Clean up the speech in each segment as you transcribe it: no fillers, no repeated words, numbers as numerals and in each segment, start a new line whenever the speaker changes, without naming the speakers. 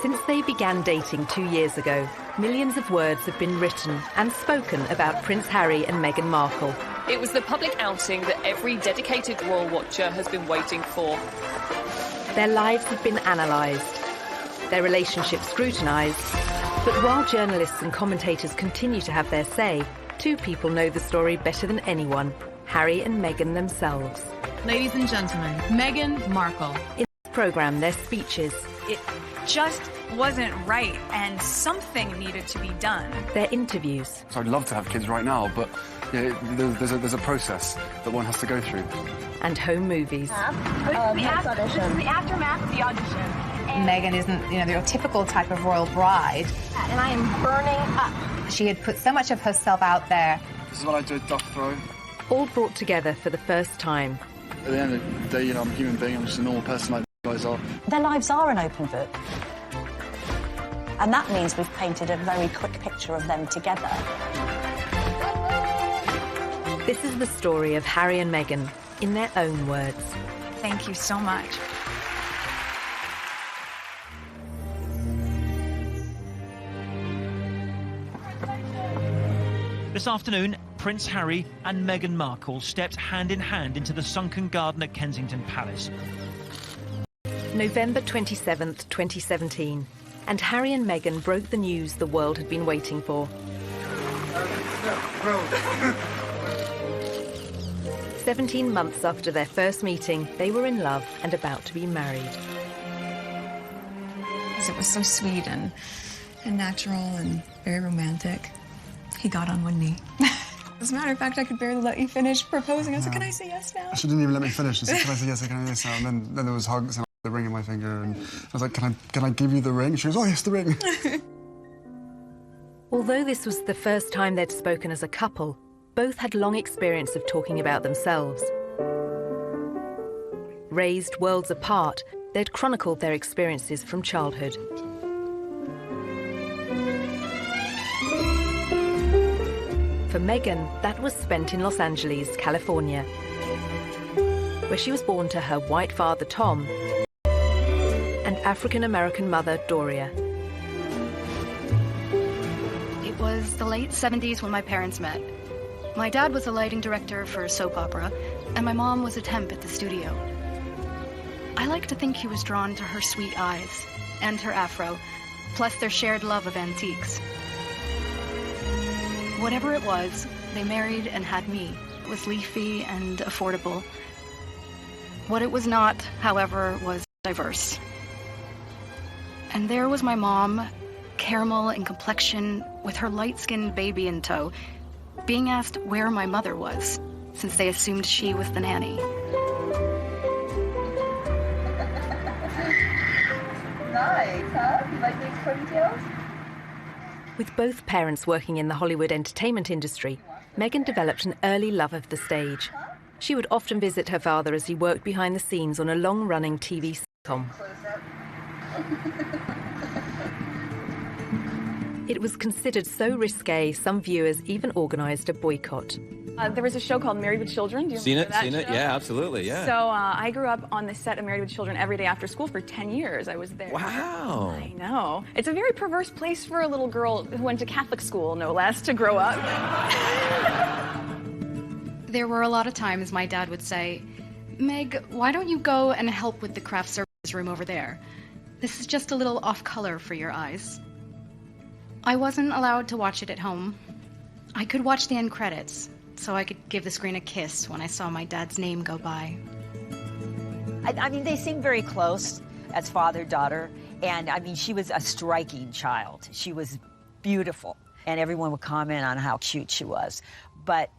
Since they began dating 2 years ago, millions of words have been written and spoken about Prince Harry and Meghan Markle.
It was the public outing that every dedicated royal watcher has been waiting for.
Their lives have been analysed, their relationship scrutinised. But while journalists and commentators continue to have their say, two people know the story better than anyone: Harry and Meghan themselves.
Ladies and gentlemen, Meghan Markle.
In this programme, their speeches.
It just wasn't right, and something needed to be done.
Their interviews.
So I'd love to have kids right now, but yeah, there's a process that one has to go through.
And home movies.
This is the aftermath of the audition.
Meghan isn't, your typical type of royal bride.
And I am burning up.
She had put so much of herself out there.
This is what I do, duck throw.
All brought together for the first time.
At the end of the day, I'm a human being. I'm just a normal person like you guys are.
Their lives are an open book. And that means we've painted a very quick picture of them together.
This is the story of Harry and Meghan, in their own words.
Thank you so much.
This afternoon, Prince Harry and Meghan Markle stepped hand in hand into the sunken garden at Kensington Palace.
November 27th, 2017, and Harry and Meghan broke the news the world had been waiting for. 17 months after their first meeting, they were in love and about to be married.
It was so sweet and natural and very romantic. He got on one knee. As a matter of fact, I could barely let you finish proposing. I was like, can I say yes now?
She didn't even let me finish. I said, can I say yes, can I say yes now? And then there was hugs and the ring in my finger. And I was like, can I give you the ring? She goes, oh, yes, the ring.
Although this was the first time they'd spoken as a couple, both had long experience of talking about themselves. Raised worlds apart, they'd chronicled their experiences from childhood. For Meghan, that was spent in Los Angeles, California, where she was born to her white father, Tom, and African-American mother, Doria.
It was the late 70s when my parents met. My dad was a lighting director for a soap opera, and my mom was a temp at the studio. I like to think he was drawn to her sweet eyes and her afro, plus their shared love of antiques. Whatever it was, they married and had me. It was leafy and affordable. What it was not, however, was diverse. And there was my mom, caramel in complexion, with her light-skinned baby in tow, being asked where my mother was, since they assumed she was the nanny.
Nice, huh? You like these ponytails?
With both parents working in the Hollywood entertainment industry, Meghan developed an early love of the stage. She would often visit her father as he worked behind the scenes on a long-running TV sitcom. It was considered so risque, some viewers even organised a boycott.
There was a show called Married with Children. Do you remember that show?
Yeah, absolutely, yeah.
So I grew up on the set of Married with Children every day after school for 10 years. I was there.
Wow.
I know. It's a very perverse place for a little girl who went to Catholic school, no less, to grow up.
There were a lot of times my dad would say, Meg, why don't you go and help with the craft services room over there? This is just a little off-color for your eyes. I wasn't allowed to watch it at home. I could watch the end credits, so I could give the screen a kiss when I saw my dad's name go by.
I mean, they seem very close as father-daughter. And, I mean, she was a striking child. She was beautiful. And everyone would comment on how cute she was. But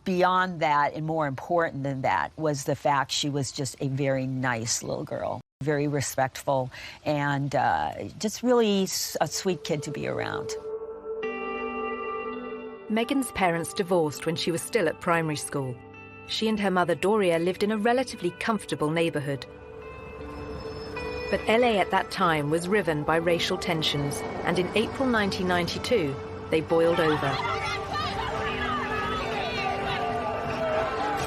beyond that, and more important than that, was the fact she was just a very nice little girl. Very respectful, and just really a sweet kid to be around.
Meghan's parents divorced when she was still at primary school. She and her mother Doria lived in a relatively comfortable neighbourhood. But LA at that time was riven by racial tensions, and in April 1992, they boiled over.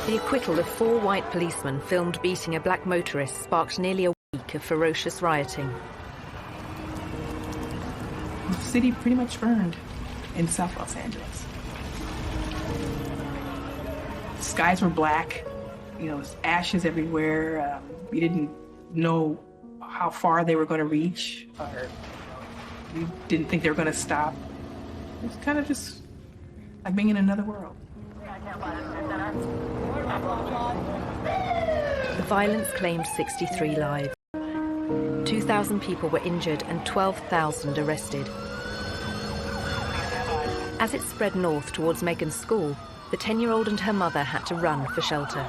The acquittal of 4 white policemen filmed beating a black motorist sparked nearly a week of ferocious rioting.
city pretty much burned in South Los Angeles. The skies were black, ashes everywhere. We didn't know how far they were going to reach, or we didn't think they were going to stop. It was kind of just like being in another world.
The violence claimed 63 lives. 2,000 people were injured and 12,000 arrested. As it spread north towards Meghan's school, the 10-year-old and her mother had to run for shelter.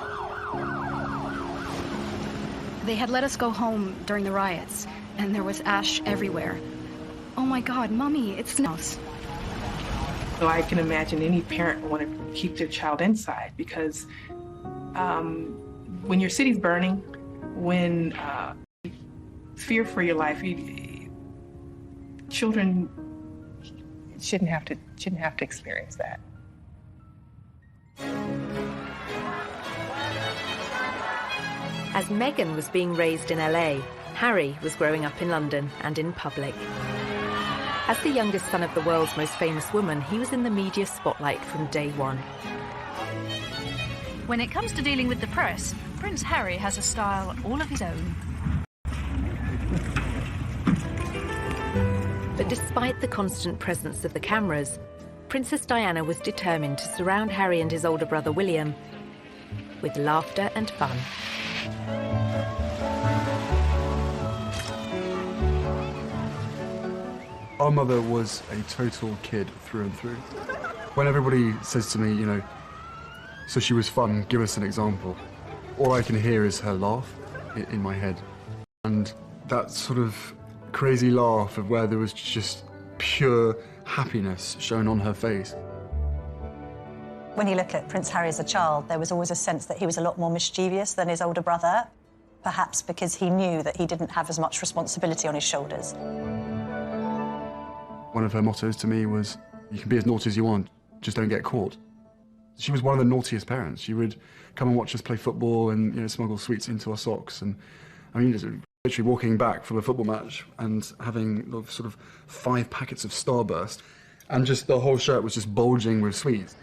They had let us go home during the riots, and there was ash everywhere. Oh my God, Mommy, it's snows.
So I can imagine any parent would want to keep their child inside, because when your city's burning, when fear for your life, children shouldn't have to experience that.
As Meghan was being raised in LA, Harry was growing up in London and in public. As the youngest son of the world's most famous woman, he was in the media spotlight from day one.
When it comes to dealing with the press, Prince Harry has a style all of his own.
But despite the constant presence of the cameras, Princess Diana was determined to surround Harry and his older brother William with laughter and fun.
Our mother was a total kid through and through. When everybody says to me, so she was fun, give us an example, all I can hear is her laugh in my head. And that sort of crazy laugh of where there was just pure happiness shown on her face.
When you look at Prince Harry as a child, there was always a sense that he was a lot more mischievous than his older brother, perhaps because he knew that he didn't have as much responsibility on his shoulders.
One of her mottos to me was, you can be as naughty as you want, just don't get caught. She was one of the naughtiest parents. She would come and watch us play football and smuggle sweets into our socks. And I mean, literally walking back from a football match and having sort of 5 packets of Starburst, and just the whole shirt was just bulging with sweets.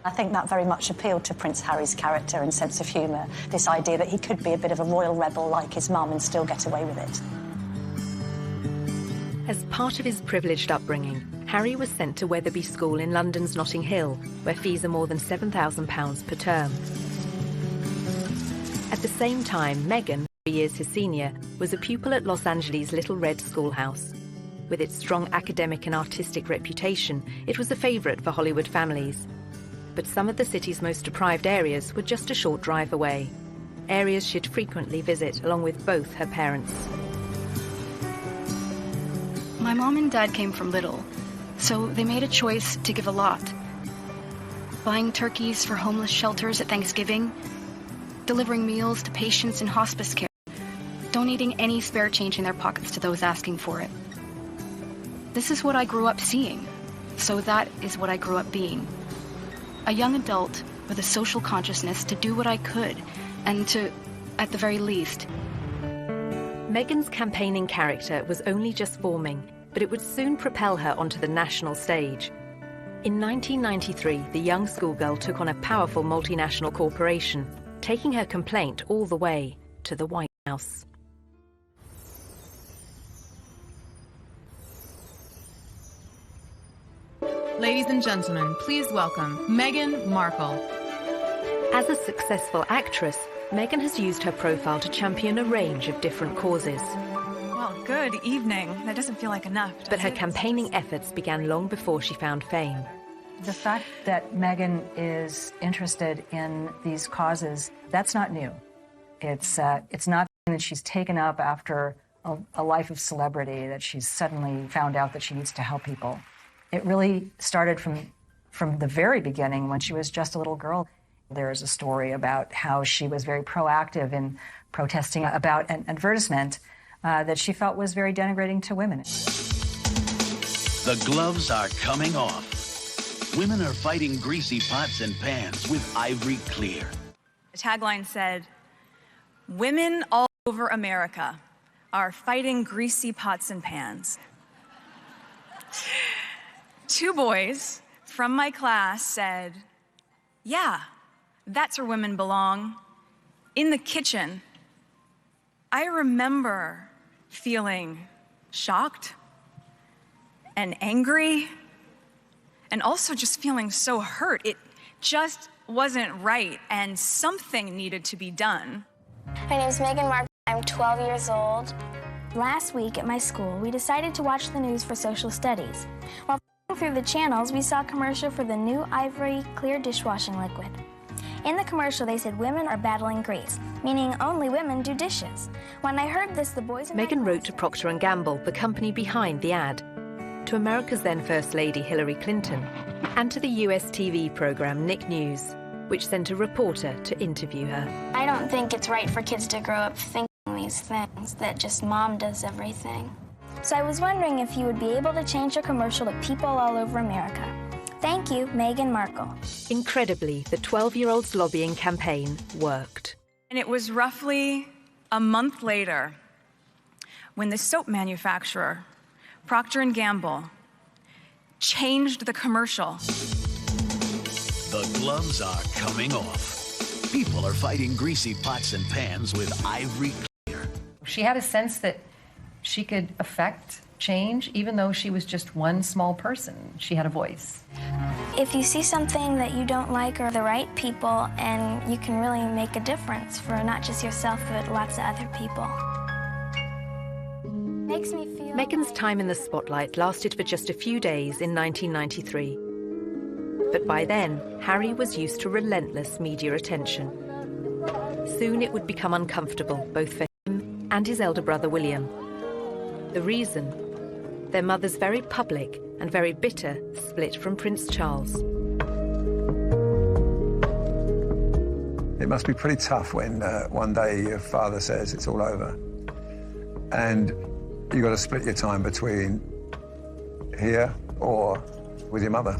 I think that very much appealed to Prince Harry's character and sense of humour, this idea that he could be a bit of a royal rebel like his mum and still get away with it.
As part of his privileged upbringing, Harry was sent to Wetherby School in London's Notting Hill, where fees are more than £7,000 per term. At the same time, Meghan, 3 years his senior, was a pupil at Los Angeles' Little Red Schoolhouse. With its strong academic and artistic reputation, it was a favourite for Hollywood families. But some of the city's most deprived areas were just a short drive away, areas she'd frequently visit along with both her parents.
My mom and dad came from little, so they made a choice to give a lot. Buying turkeys for homeless shelters at Thanksgiving, delivering meals to patients in hospice care, donating any spare change in their pockets to those asking for it. This is what I grew up seeing, so that is what I grew up being. A young adult with a social consciousness to do what I could, and to, at the very least.
Meghan's campaigning character was only just forming, but it would soon propel her onto the national stage. In 1993, the young schoolgirl took on a powerful multinational corporation, taking her complaint all the way to the White House.
Ladies and gentlemen, please welcome Meghan Markle.
As a successful actress, Meghan has used her profile to champion a range of different causes.
Well, good evening. That doesn't feel like enough,
But her campaigning efforts began long before she found fame.
The fact that Meghan is interested in these causes, that's not new. It's not that she's taken up after a life of celebrity, that she's suddenly found out that she needs to help people. It really started from the very beginning when she was just a little girl. There is a story about how she was very proactive in protesting about an advertisement that she felt was very denigrating to women.
The gloves are coming off. Women are fighting greasy pots and pans with Ivory Clear.
The tagline said, "Women all over America are fighting greasy pots and pans." 2 boys from my class said, "Yeah, that's where women belong, in the kitchen." I remember feeling shocked and angry and also just feeling so hurt. It just wasn't right, and something needed to be done.
My name is Meghan Markle. I'm 12 years old. Last week at my school, we decided to watch the news for social studies. While through the channels, we saw a commercial for the new Ivory clear dishwashing liquid. In the commercial, they said women are battling grease, meaning only women do dishes. When I heard this, the boys...
Meghan wrote to Procter & Gamble, the company behind the ad, to America's then First Lady Hillary Clinton, and to the US TV program Nick News, which sent a reporter to interview her.
I don't think it's right for kids to grow up thinking these things, that just mom does everything. So I was wondering if you would be able to change your commercial to people all over America. Thank you, Meghan Markle.
Incredibly, the 12-year-old's lobbying campaign worked.
And it was roughly a month later when the soap manufacturer, Procter & Gamble, changed the commercial.
The gloves are coming off. People are fighting greasy pots and pans with Ivory Clear.
She had a sense that she could affect change, even though she was just one small person. She had a voice.
If you see something that you don't like or the right people, and you can really make a difference for not just yourself, but lots of other people. Makes me feel...
Meghan's time in the spotlight lasted for just a few days in 1993. But by then, Harry was used to relentless media attention. Soon it would become uncomfortable, both for him and his elder brother William. The reason? Their mother's very public and very bitter split from Prince Charles.
It must be pretty tough when one day your father says it's all over, and you've got to split your time between here or with your mother.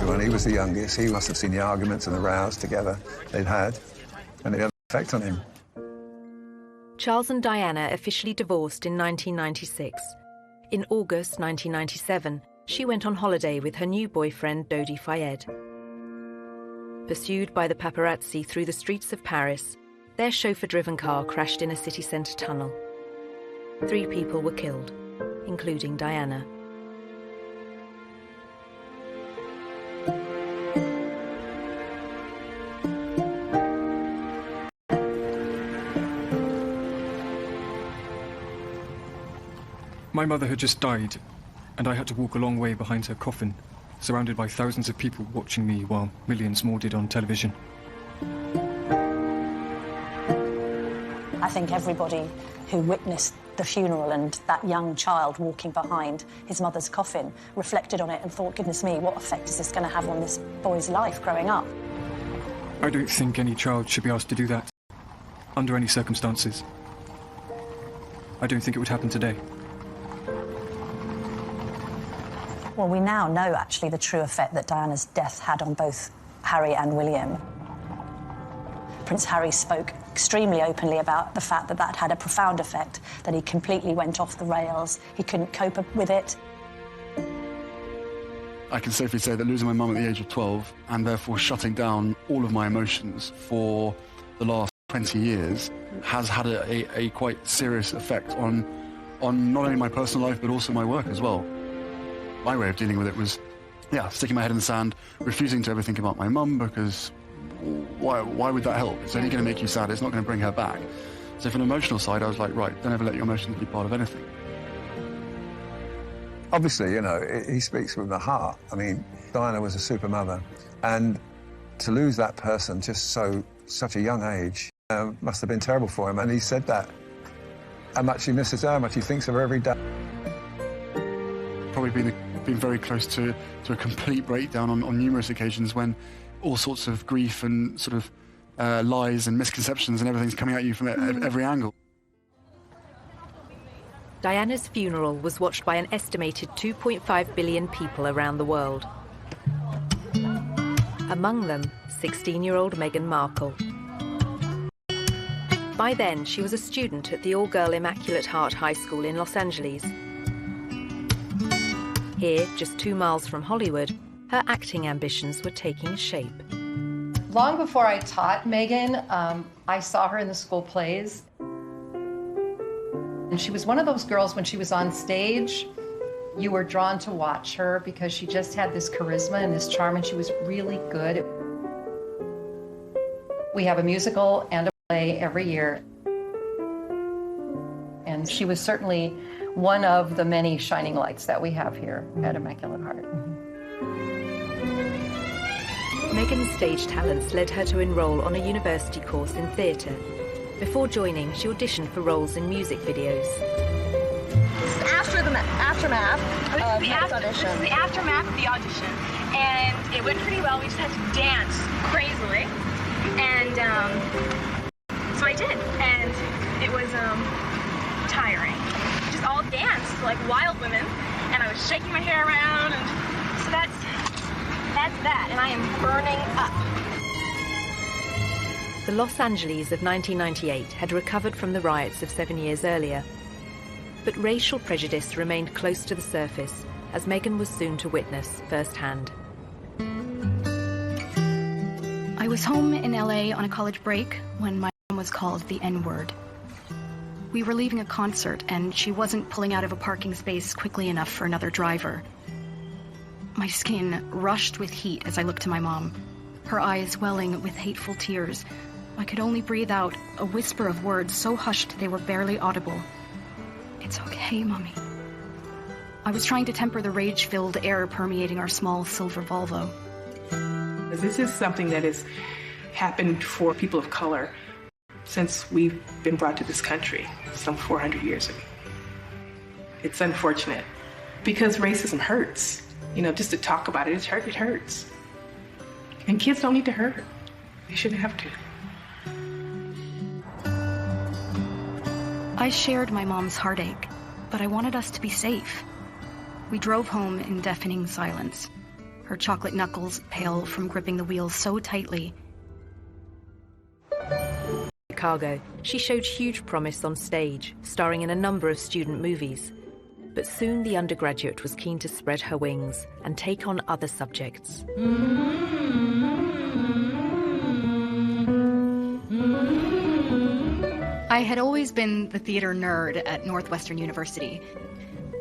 When he was the youngest, he must have seen the arguments and the rows together they'd had, and it had an effect on him.
Charles and Diana officially divorced in 1996. In August 1997, she went on holiday with her new boyfriend, Dodi Fayed. Pursued by the paparazzi through the streets of Paris, their chauffeur-driven car crashed in a city centre tunnel. 3 people were killed, including Diana.
My mother had just died, and I had to walk a long way behind her coffin, surrounded by thousands of people watching me while millions more did on television.
I think everybody who witnessed the funeral and that young child walking behind his mother's coffin reflected on it and thought, goodness me, what effect is this going to have on this boy's life growing up?
I don't think any child should be asked to do that, under any circumstances. I don't think it would happen today.
Well, we now know, actually, the true effect that Diana's death had on both Harry and William. Prince Harry spoke extremely openly about the fact that that had a profound effect, that he completely went off the rails, he couldn't cope with it.
I can safely say that losing my mum at the age of 12, and therefore shutting down all of my emotions for the last 20 years, has had a quite serious effect on not only my personal life, but also my work as well. My way of dealing with it was, sticking my head in the sand, refusing to ever think about my mum, because why would that help? It's only going to make you sad, it's not going to bring her back. So from an emotional side, I was like, right, don't ever let your emotions be part of anything.
Obviously, you know, he speaks from the heart. I mean, Diana was a super mother, and to lose that person just such a young age must have been terrible for him, and he said that. How much he misses her, how much he thinks of her every day.
Probably been very close to a complete breakdown on numerous occasions, when all sorts of grief and sort of lies and misconceptions and everything's coming at you from every angle.
Diana's funeral was watched by an estimated 2.5 billion people around the world. Among them, 16-year-old Meghan Markle. By then, she was a student at the all-girl Immaculate Heart High School in Los Angeles, Here, just 2 miles from Hollywood, her acting ambitions were taking shape.
Long before I taught Meghan, I saw her in the school plays. And she was one of those girls, when she was on stage, you were drawn to watch her because she just had this charisma and this charm, and she was really good. We have a musical and a play every year. And she was certainly one of the many shining lights that we have here at Immaculate Heart.
Meghan's stage talents led her to enroll on a university course in theatre. Before joining, she auditioned for roles in music videos.
This is after the aftermath of the audition.
This is the aftermath of the audition, and it went pretty well. We just had to dance crazily, and so I did, and it was tiring. Just all danced like wild women, and I was shaking my hair around, and so that's that, and I am burning up.
The Los Angeles of 1998 had recovered from the riots of 7 years earlier. But racial prejudice remained close to the surface, as Meghan was soon to witness firsthand.
I was home in LA on a college break when my mom was called the N-word. We were leaving a concert, and she wasn't pulling out of a parking space quickly enough for another driver. My skin rushed with heat as I looked to my mom, her eyes welling with hateful tears. I could only breathe out a whisper of words so hushed they were barely audible. "It's okay, Mommy." I was trying to temper the rage-filled air permeating our small silver Volvo.
This is something that has happened for people of color since we've been brought to this country some 400 years ago. It's unfortunate because racism hurts. You know, just to talk about it, it hurts. And kids don't need to hurt. They shouldn't have to.
I shared my mom's heartache, but I wanted us to be safe. We drove home in deafening silence, her chocolate knuckles pale from gripping the wheels so tightly.
Chicago, she showed huge promise on stage, starring in a number of student movies. But soon the undergraduate was keen to spread her wings and take on other subjects.
I had always been the theater nerd at Northwestern University.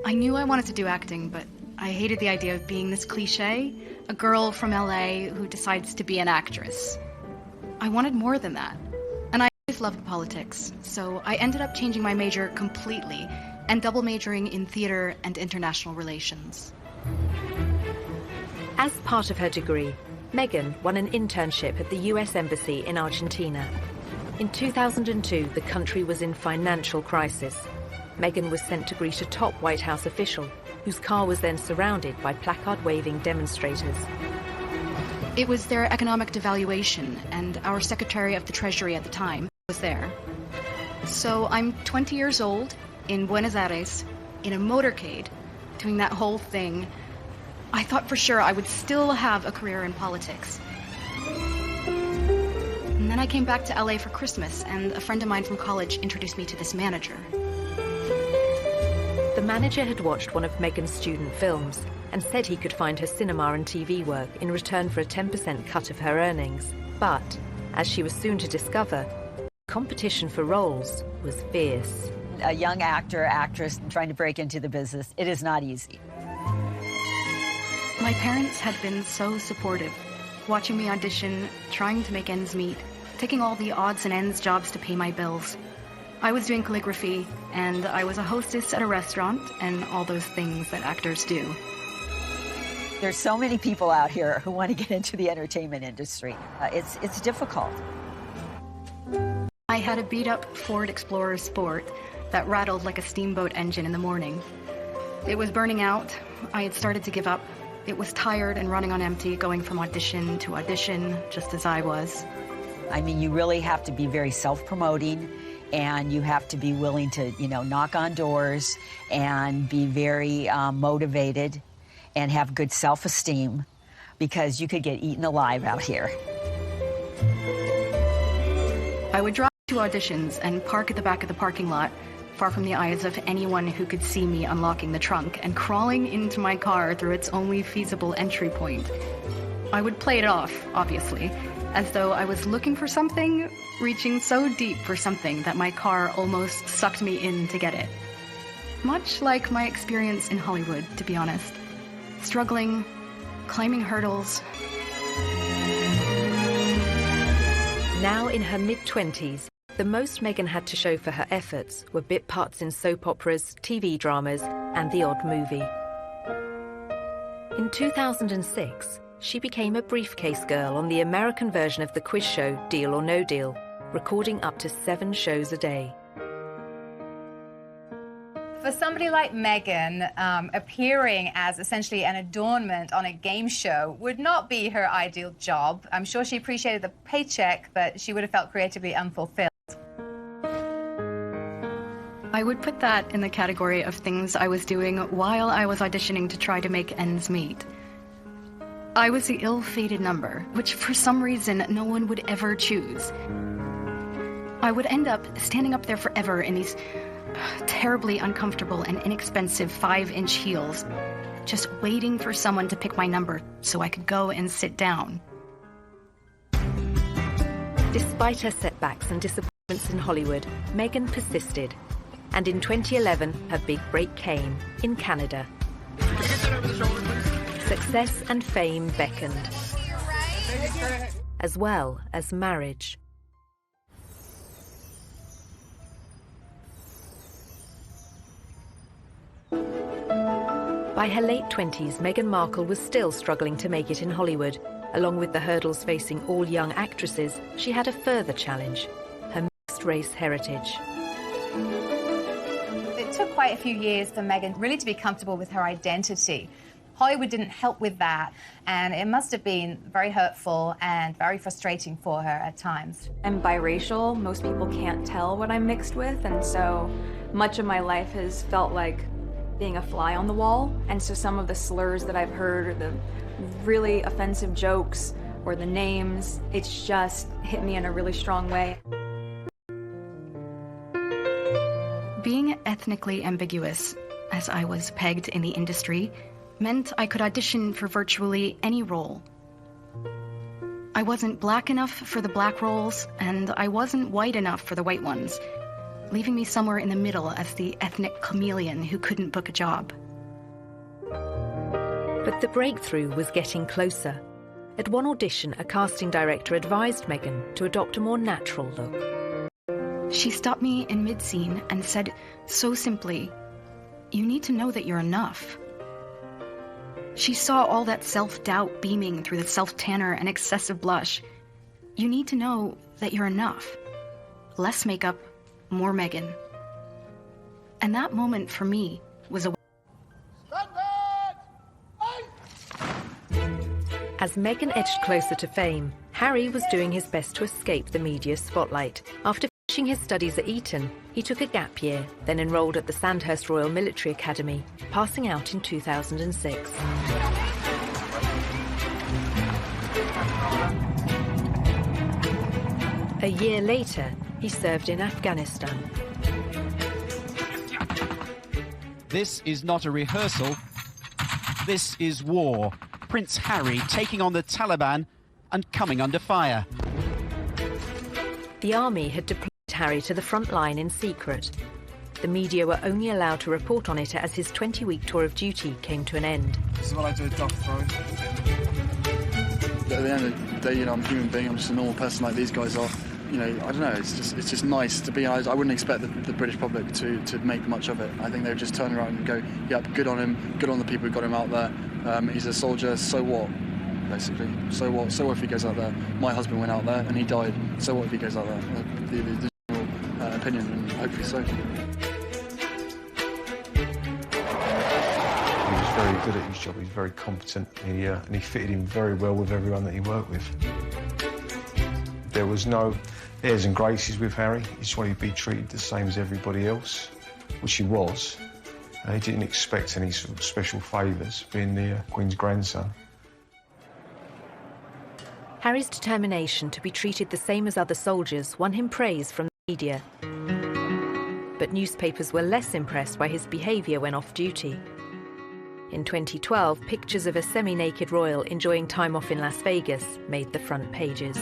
I knew I wanted to do acting, but I hated the idea of being this cliché, a girl from LA who decides to be an actress. I wanted more than that, and I always loved politics, so I ended up changing my major completely and double majoring in theater and international relations.
As part of her degree, Meghan won an internship at the US Embassy in Argentina. In 2002, the country was in financial crisis. Meghan was sent to greet a top White House official, whose car was then surrounded by placard-waving demonstrators.
It was their economic devaluation, and our Secretary of the Treasury at the time was there. So I'm 20 years old, in Buenos Aires, in a motorcade, doing that whole thing. I thought for sure I would still have a career in politics. And then I came back to LA for Christmas, and a friend of mine from college introduced me to this manager.
The manager had watched one of Meghan's student films and said he could find her cinema and TV work in return for a 10% cut of her earnings. But, as she was soon to discover, competition for roles was fierce.
A young actor, actress trying to break into the business, it is not easy.
My parents had been so supportive, watching me audition, trying to make ends meet, taking all the odds and ends jobs to pay my bills. I was doing calligraphy, and I was a hostess at a restaurant, and all those things that actors do.
There's so many people out here who want to get into the entertainment industry. It's difficult.
I had a beat-up Ford Explorer Sport that rattled like a steamboat engine in the morning. It was burning out. I had started to give up. It was tired and running on empty, going from audition to audition, just as I was.
I mean, you really have to be very self-promoting, and you have to be willing to, you know, knock on doors and be very motivated and have good self-esteem, because you could get eaten alive out here.
I would drive to auditions and park at the back of the parking lot, far from the eyes of anyone who could see me unlocking the trunk and crawling into my car through its only feasible entry point. I would play it off, obviously, as though I was looking for something, reaching so deep for something that my car almost sucked me in to get it. Much like my experience in Hollywood, to be honest. Struggling, climbing hurdles.
Now in her mid-20s, the most Meghan had to show for her efforts were bit parts in soap operas, TV dramas, and the odd movie. In 2006, she became a briefcase girl on the American version of the quiz show Deal or No Deal, recording up to 7 shows a day.
For somebody like Meghan, appearing as essentially an adornment on a game show would not be her ideal job. I'm sure she appreciated the paycheck, but she would have felt creatively unfulfilled.
I would put that in the category of things I was doing while I was auditioning to try to make ends meet. I was the ill-fated number, which for some reason no one would ever choose. I would end up standing up there forever in these terribly uncomfortable and inexpensive 5-inch heels, just waiting for someone to pick my number so I could go and sit down.
Despite her setbacks and disappointments in Hollywood, Meghan persisted. And in 2011, her big break came in Canada. Success and fame beckoned, as well as marriage. By her late 20s, Meghan Markle was still struggling to make it in Hollywood. Along with the hurdles facing all young actresses, she had a further challenge: her mixed-race heritage.
It took quite a few years for Meghan really to be comfortable with her identity. Hollywood didn't help with that, and it must have been very hurtful and very frustrating for her at times.
I'm biracial. Most people can't tell what I'm mixed with, and so much of my life has felt like being a fly on the wall. And so some of the slurs that I've heard, or the really offensive jokes, or the names, it's just hit me in a really strong way.
Being ethnically ambiguous, as I was pegged in the industry, meant I could audition for virtually any role. I wasn't black enough for the black roles, and I wasn't white enough for the white ones, leaving me somewhere in the middle as the ethnic chameleon who couldn't book a job.
But the breakthrough was getting closer. At one audition, a casting director advised Meghan to adopt a more natural look.
She stopped me in mid-scene and said so simply, "You need to know that you're enough." She saw all that self-doubt beaming through the self-tanner and excessive blush. You need to know that you're enough. Less makeup, more Meghan. And that moment for me was a...
As Meghan edged closer to fame, Harry was doing his best to escape the media spotlight. After finishing his studies at Eton, he took a gap year, then enrolled at the Sandhurst Royal Military Academy, passing out in 2006. A year later, he served in Afghanistan.
This is not a rehearsal. This is war. Prince Harry taking on the Taliban and coming under fire.
The army had deployed Harry to the front line in secret. The media were only allowed to report on it as his 20-week tour of duty came to an end.
This is what I do at dog throwing. At the end of the day, I'm a human being. I'm just a normal person like these guys are. I don't know. It's just nice to be. I wouldn't expect the British public to make much of it. I think they would just turn around and go, "Yep, good on him. Good on the people who got him out there. He's a soldier. So what?" Basically, so what? So what if he goes out there? My husband went out there and he died. So what if he goes out there? The general opinion, and hopefully so.
He was very good at his job. He was very competent. And he fitted in very well with everyone that he worked with. There was no airs and graces with Harry. He just wanted to be treated the same as everybody else, which he was. He didn't expect any sort of special favours, being the Queen's grandson.
Harry's determination to be treated the same as other soldiers won him praise from the media. but newspapers were less impressed by his behaviour when off duty. In 2012, pictures of a semi-naked royal enjoying time off in Las Vegas made the front pages.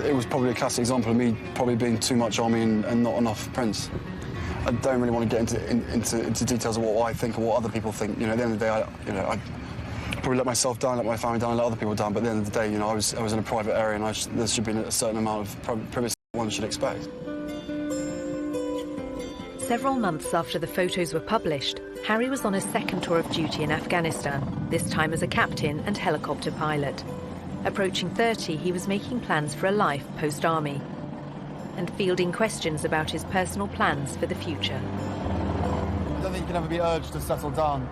It was probably a classic example of me probably being too much army and not enough Prince. I don't really want to get into details of what I think or what other people think. You know, at the end of the day, I probably let myself down, let my family down, let other people down. But at the end of the day, you know, I was in a private area, and there should be a certain amount of privacy one should expect.
Several months after the photos were published, Harry was on a second tour of duty in Afghanistan, this time as a captain and helicopter pilot. Approaching 30, he was making plans for a life post-army and fielding questions about his personal plans for the future.
I don't think you can ever be urged to settle down.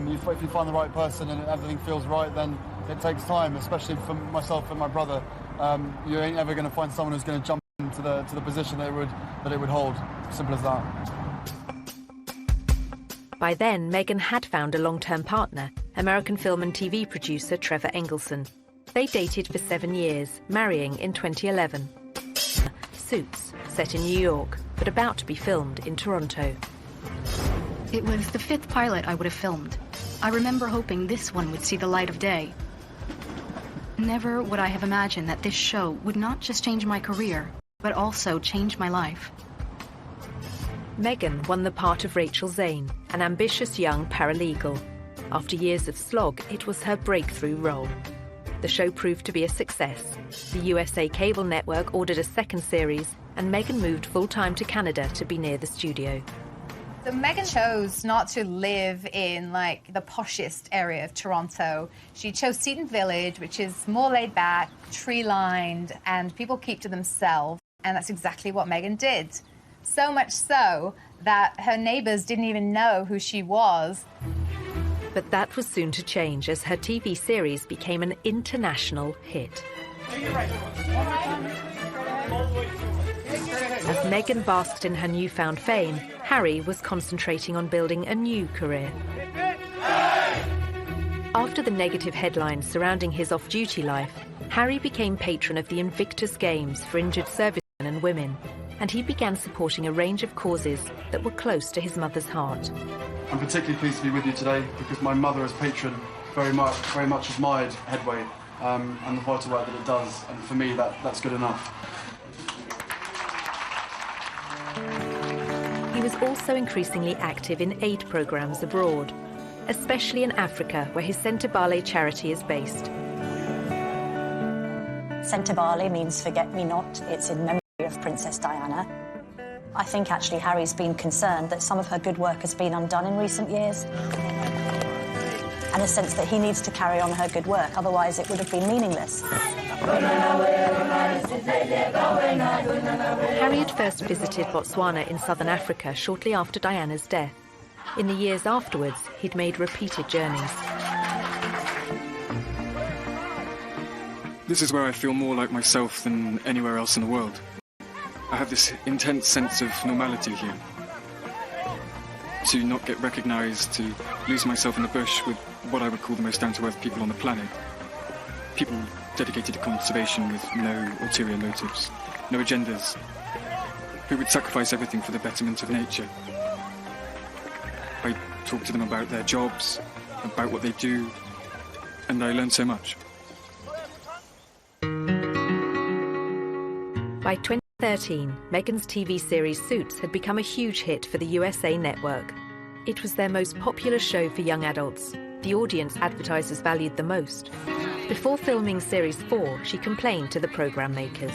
If you find the right person and everything feels right, then it takes time, especially for myself and my brother. You ain't ever going to find someone who's going to jump into the position that it would hold. Simple as that.
By then, Meghan had found a long-term partner, American film and TV producer Trevor Engelson. They dated for 7 years, marrying in 2011. Suits, set in New York, but about to be filmed in Toronto.
It was the 5th pilot I would have filmed. I remember hoping this one would see the light of day. Never would I have imagined that this show would not just change my career, but also change my life.
Meghan won the part of Rachel Zane, an ambitious young paralegal. After years of slog, it was her breakthrough role. The show proved to be a success. The USA cable network ordered a second series, and Meghan moved full-time to Canada to be near the studio.
So Meghan chose not to live in, like, the poshest area of Toronto. She chose Seton Village, which is more laid back, tree-lined, and people keep to themselves. And that's exactly what Meghan did. So much so that her neighbours didn't even know who she was.
But that was soon to change as her TV series became an international hit. As Meghan basked in her newfound fame, Harry was concentrating on building a new career. After the negative headlines surrounding his off-duty life, Harry became patron of the Invictus Games for injured servicemen and women, and he began supporting a range of causes that were close to his mother's heart.
I'm particularly pleased to be with you today because my mother as patron very much admired Headway and the vital work that it does, and for me that's good enough.
He was also increasingly active in aid programs abroad, especially in Africa, where his Centre Bale charity is based.
Centre Bale means forget-me-not. It's in memory of Princess Diana. I think actually Harry's been concerned that some of her good work has been undone in recent years. And a sense that he needs to carry on her good work, otherwise it would have been meaningless.
Harry had first visited Botswana in southern Africa shortly after Diana's death. In the years afterwards, he'd made repeated journeys.
This is where I feel more like myself than anywhere else in the world. I have this intense sense of normality here. To not get recognised, to lose myself in the bush with what I would call the most down-to-earth people on the planet. People dedicated to conservation with no ulterior motives, no agendas, who would sacrifice everything for the betterment of nature. I talk to them about their jobs, about what they do, and I learn so much.
By 2013, Meghan's TV series Suits had become a huge hit for the USA network. It was their most popular show for young adults, the audience advertisers valued the most. Before filming Series 4, she complained to the program makers.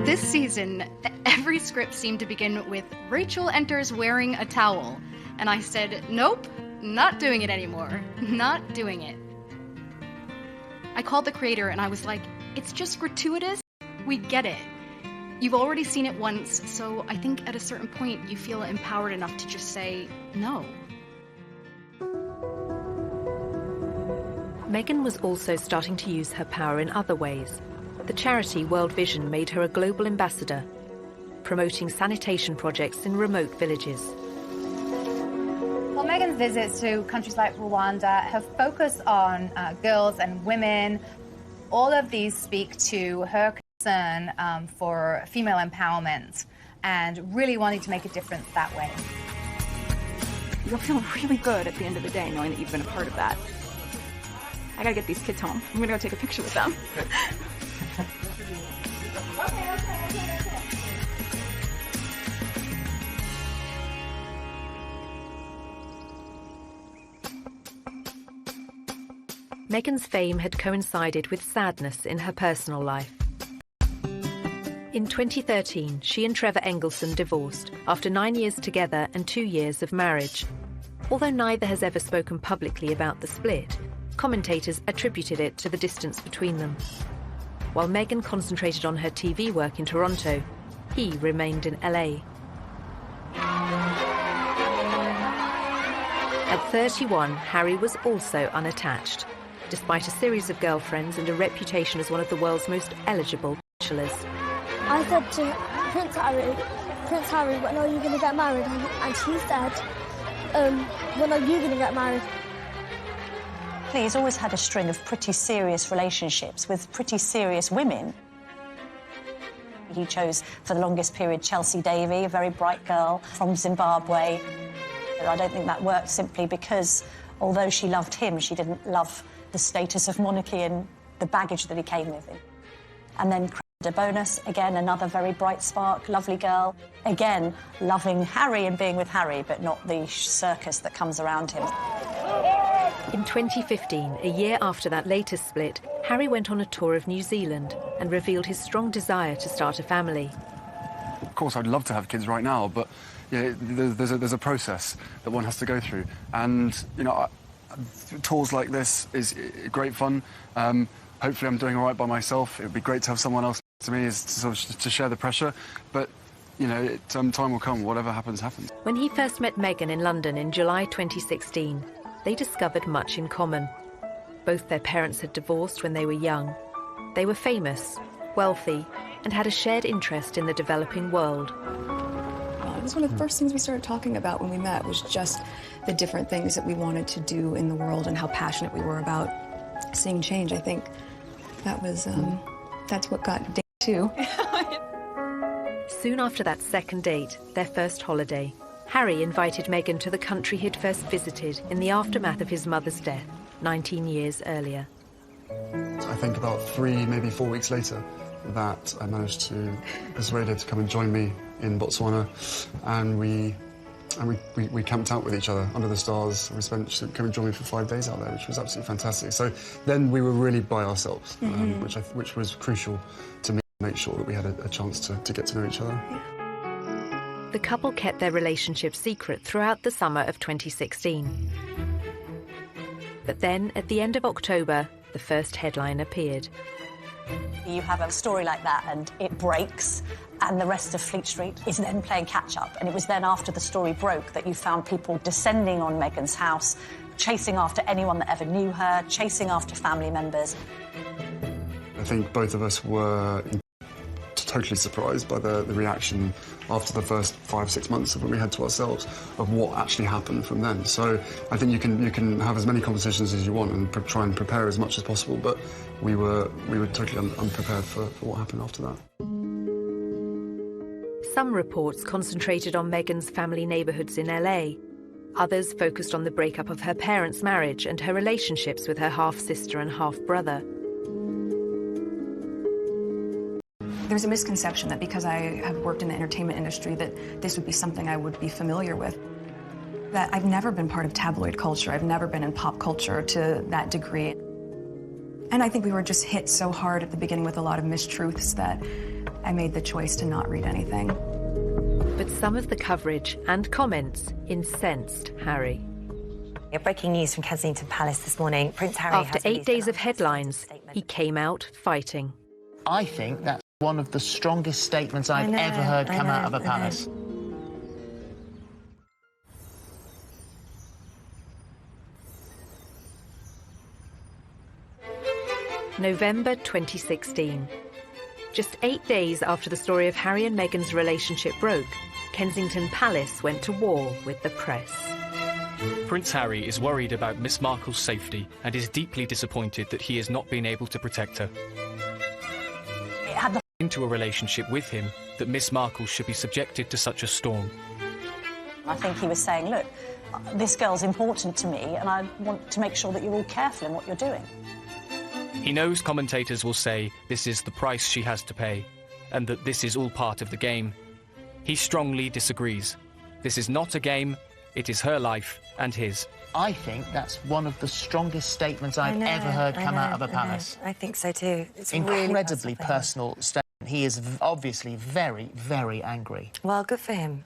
This season, every script seemed to begin with Rachel enters wearing a towel. And I said, nope, not doing it anymore. Not doing it. I called the creator and I was like, it's just gratuitous. We get it. You've already seen it once, so I think at a certain point you feel empowered enough to just say no.
Meghan was also starting to use her power in other ways. The charity World Vision made her a global ambassador, promoting sanitation projects in remote villages.
Well, Meghan's visits to countries like Rwanda have focused on girls and women. All of these speak to her concern for female empowerment and really wanting to make a difference that way.
You'll feel really good at the end of the day knowing that you've been a part of that. I gotta get these kids home. I'm gonna go take a picture with them.
Meghan's fame had coincided with sadness in her personal life. In 2013, she and Trevor Engelson divorced after 9 years together and 2 years of marriage. Although neither has ever spoken publicly about the split, commentators attributed it to the distance between them. While Meghan concentrated on her TV work in Toronto, he remained in LA. At 31, Harry was Also unattached, despite a series of girlfriends and a reputation as one of the world's most eligible bachelors.
I said to Prince Harry, when are you going to get married? And he said, when are you going to get married?
He's always had a string of pretty serious relationships with pretty serious women. He chose, for the longest period, Chelsea Davy, a very bright girl from Zimbabwe. I don't think that worked simply because, although she loved him, she didn't love the status of monarchy and the baggage that he came with him. And then De Bonus, again, another very bright spark, lovely girl. Again, loving Harry and being with Harry, but not the circus that comes around him.
In 2015, a year after that latest split, Harry went on a tour of New Zealand and revealed his strong desire to start a family.
Of course, I'd love to have kids right now, but yeah, there's a process that one has to go through. And, you know, tours like this is great fun. Hopefully I'm doing all right by myself. It would be great to have someone else to me to share the pressure. But, you know, time will come. Whatever happens, happens.
When he first met Meghan in London in July 2016, they discovered much in common. Both their parents had divorced when they were young. They were famous, wealthy, and had a shared interest in the developing world.
It was one of the first things we started talking about when we met, was just the different things that we wanted to do in the world and how passionate we were about seeing change. I think that was, that's what got day 2.
Soon after that second date, their first holiday, Harry invited Meghan to the country he'd first visited in the aftermath of his mother's death 19 years earlier.
I think about 3, maybe 4 weeks later, that I managed to persuade her to come and join me in Botswana, and we camped out with each other under the stars. She came and joined me for 5 days out there, which was absolutely fantastic. So then we were really by ourselves, which was crucial to me, to make sure that we had a chance to get to know each other.
The couple kept their relationship secret throughout the summer of 2016. But then, at the end of October, the first headline appeared.
You have a story like that and it breaks, and the rest of Fleet Street is then playing catch-up. And it was then after the story broke that you found people descending on Meghan's house, chasing after anyone that ever knew her, chasing after family members.
I think both of us were totally surprised by the reaction after the first 5-6 months of when we had to ourselves of what actually happened from then. So I think you can have as many conversations as you want and try and prepare as much as possible, but we were totally unprepared for what happened after that.
Some reports concentrated on Meghan's family neighbourhoods in LA. Others focused on the breakup of her parents' marriage and her relationships with her half-sister and half-brother.
There's a misconception that because I have worked in the entertainment industry that this would be something I would be familiar with. That I've never been part of tabloid culture. I've never been in pop culture to that degree. And I think we were just hit so hard at the beginning with a lot of mistruths that I made the choice to not read anything.
But some of the coverage and comments incensed Harry.
Breaking news from Kensington Palace this morning. Prince Harry
After 8 days of headlines, he came out fighting.
I think that's one of the strongest statements I've ever heard come out of a palace.
November 2016. Just 8 days after the story of Harry and Meghan's relationship broke, Kensington Palace went to war with the press.
Prince Harry is worried about Miss Markle's safety and is deeply disappointed that he has not been able to protect her.
It had the
into a relationship with him that Miss Markle should be subjected to such a storm.
I think he was saying, look, this girl's important to me and I want to make sure that you're all careful in what you're doing.
He knows commentators will say this is the price she has to pay and that this is all part of the game. He strongly disagrees. This is not a game, it is her life and his.
I think that's one of the strongest statements I've ever heard come out of a palace.
I think so too. It's
incredibly personal statement. He is obviously very, very angry.
Well, good for him.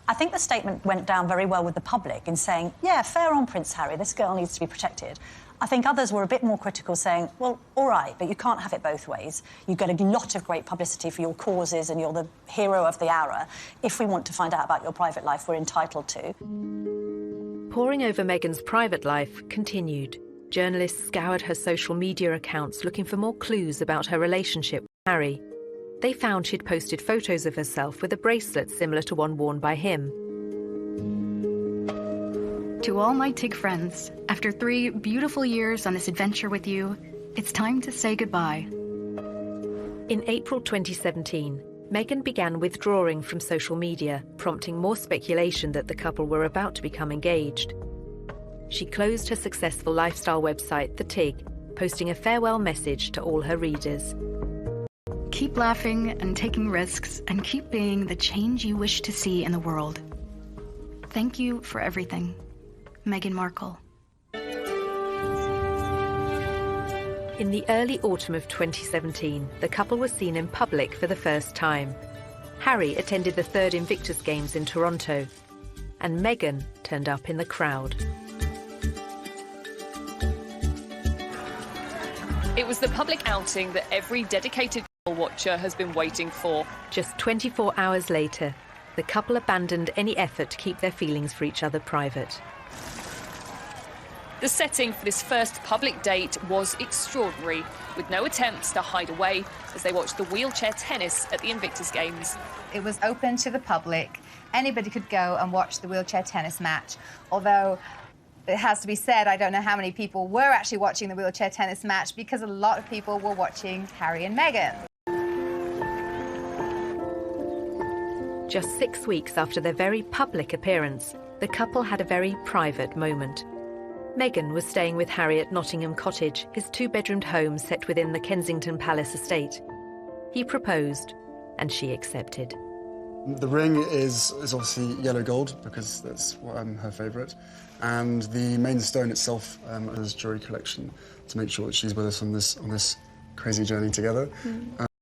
I think the statement went down very well with the public in saying, yeah, fair on Prince Harry, this girl needs to be protected. I think others were a bit more critical, saying, well, all right, but you can't have it both ways. You get a lot of great publicity for your causes and you're the hero of the hour. If we want to find out about your private life, we're entitled to.
Poring over Meghan's private life continued. Journalists scoured her social media accounts looking for more clues about her relationship with Harry. They found she'd posted photos of herself with a bracelet similar to one worn by him.
To all my TIG friends, after 3 beautiful years on this adventure with you, it's time to say goodbye.
In April 2017, Meghan began withdrawing from social media, prompting more speculation that the couple were about to become engaged. She closed her successful lifestyle website, The TIG, posting a farewell message to all her readers.
Keep laughing and taking risks, and keep being the change you wish to see in the world. Thank you for everything. Meghan Markle.
In the early autumn of 2017, the couple was seen in public for the first time. Harry attended the 3rd Invictus Games in Toronto, and Meghan turned up in the crowd.
It was the public outing that every dedicated watcher has been waiting for.
Just 24 hours later, the couple abandoned any effort to keep their feelings for each other private.
The setting for this first public date was extraordinary, with no attempts to hide away as they watched the wheelchair tennis at the Invictus Games.
It was open to the public. Anybody could go and watch the wheelchair tennis match, although it has to be said, I don't know how many people were actually watching the wheelchair tennis match because a lot of people were watching Harry and Meghan.
Just 6 weeks after their very public appearance, the couple had a very private moment. Meghan was staying with Harry at Nottingham Cottage, his 2-bedroomed home set within the Kensington Palace estate. He proposed, and she accepted.
The ring is obviously yellow gold, because that's her favourite. And the main stone itself is jewellery collection, to make sure that she's with us on this crazy journey together.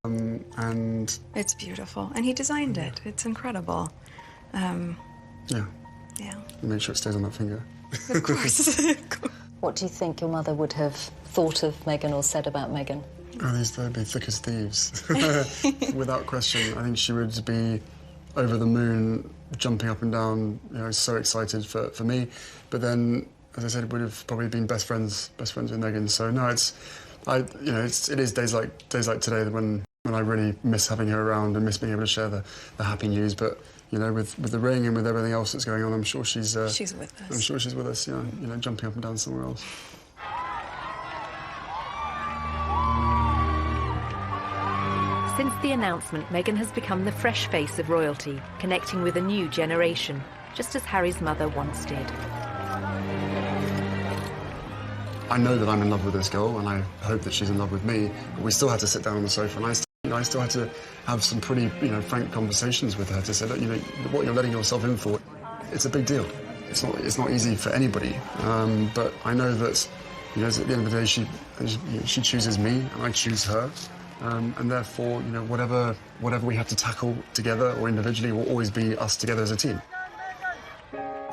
And
it's beautiful, and he designed it. It's incredible.
Yeah. Make sure it stays on that finger.
Of course.
What do you think your mother would have thought of Meghan or said about Meghan?
Oh, they'd be thick as thieves. Without question. I think she would be over the moon, jumping up and down, so excited for me. But then, as I said, would have probably been best friends with Meghan. So no, it is days like today when I really miss having her around and miss being able to share the happy news. But with the ring and with everything else that's going on, I'm sure she's with us. I'm sure she's with us. Jumping up and down somewhere else.
Since the announcement, Meghan has become the fresh face of royalty, connecting with a new generation, just as Harry's mother once did.
I know that I'm in love with this girl, and I hope that she's in love with me, but we still had to sit down on the sofa, and I still had to have some pretty, frank conversations with her to say that, what you're letting yourself in for, it's a big deal. It's not easy for anybody, but I know that, at the end of the day, she chooses me, and I choose her. And therefore, whatever we have to tackle together or individually will always be us together as a team.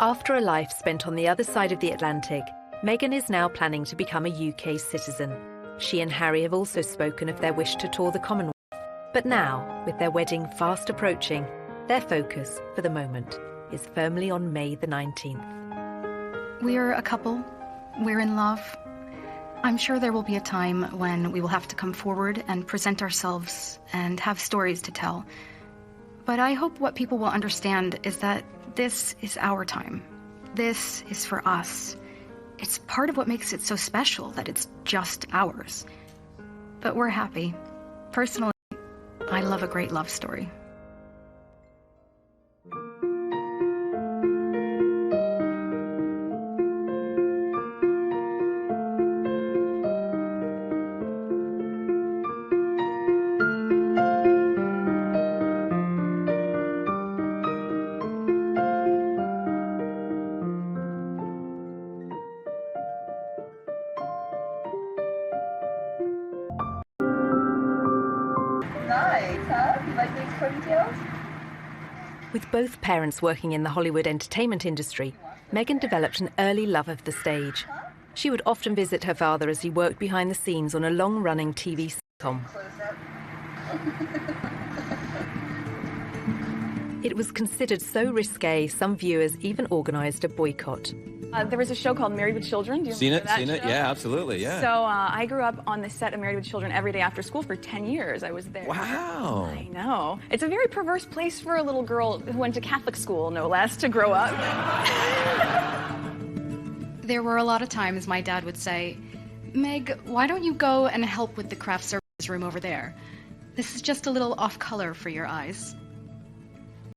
After a life spent on the other side of the Atlantic, Meghan is now planning to become a UK citizen. She and Harry have also spoken of their wish to tour the Commonwealth. But now, with their wedding fast approaching, their focus, for the moment, is firmly on May the 19th.
We're a couple. We're in love. I'm sure there will be a time when we will have to come forward and present ourselves and have stories to tell. But I hope what people will understand is that this is our time. This is for us. It's part of what makes it so special that it's just ours. But we're happy. Personally, I love a great love story.
Nice, huh? You like these ponytails?
With both parents working in the Hollywood entertainment industry, Meghan developed an early love of the stage. She would often visit her father as he worked behind the scenes on a long-running TV sitcom. It was considered so risque, some viewers even organised a boycott.
There was a show called Married with Children. Do you remember that
Seen it?
show?
Yeah, absolutely, yeah.
So I grew up on the set of Married with Children every day after school for 10 years. I was there.
Wow.
I know. It's a very perverse place for a little girl who went to Catholic school, no less, to grow up.
There were a lot of times my dad would say, Meg, why don't you go and help with the craft services room over there? This is just a little off color for your eyes.